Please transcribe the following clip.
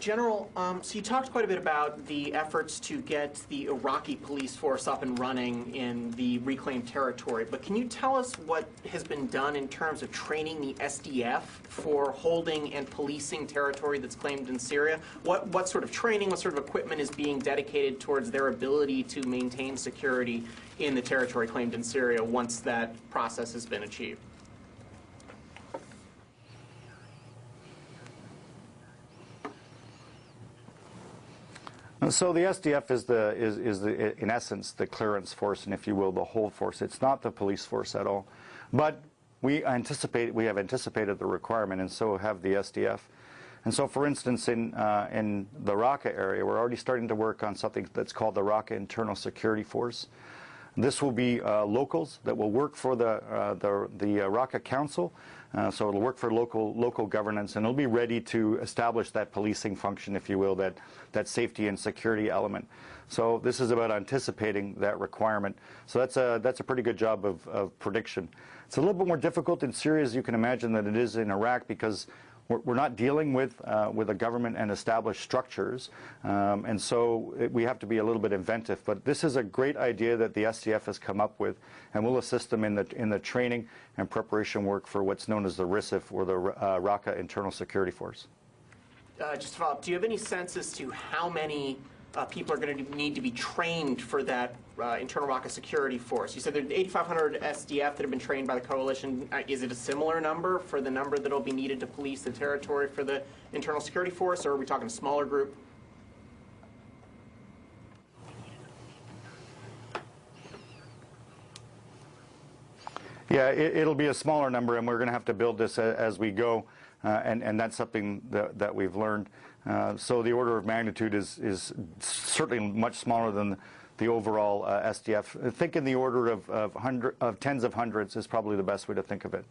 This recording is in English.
General, so you talked quite a bit about the efforts to get the Iraqi police force up and running in the reclaimed territory, but can you tell us what has been done in terms of training the SDF for holding and policing territory that's claimed in Syria? What sort of training, what sort of equipment is being dedicated towards their ability to maintain security in the territory claimed in Syria once that process has been achieved? So the SDF is in essence the clearance force, and if you will, the hold force. It's not the police force at all, but we have anticipated the requirement, and so have the SDF. And so, for instance, in the Raqqa area, we're already starting to work on something that's called the Raqqa Internal Security Force. This will be locals that will work for the Raqqa Council, so it'll work for local governance, and it'll be ready to establish that policing function, if you will, that safety and security element. So this is about anticipating that requirement. So that's a pretty good job of prediction. It's a little bit more difficult in Syria, as you can imagine, than it is in Iraq, because we're not dealing with a government and established structures, and so we have to be a little bit inventive. But this is a great idea that the SDF has come up with, and we'll assist them in the training and preparation work for what's known as the RISF, or the Raqqa Internal Security Force. Just to follow up, do you have any sense as to how many people are going to need to be trained for that internal Raqqa security force? You said there are 8,500 SDF that have been trained by the coalition. Is it a similar number for the number that will be needed to police the territory for the internal security force, or are we talking a smaller group? Yeah, it'll be a smaller number, and we're going to have to build this as we go, and that's something that we've learned. So the order of magnitude is certainly much smaller than the overall SDF. Think in the order of tens of hundreds is probably the best way to think of it.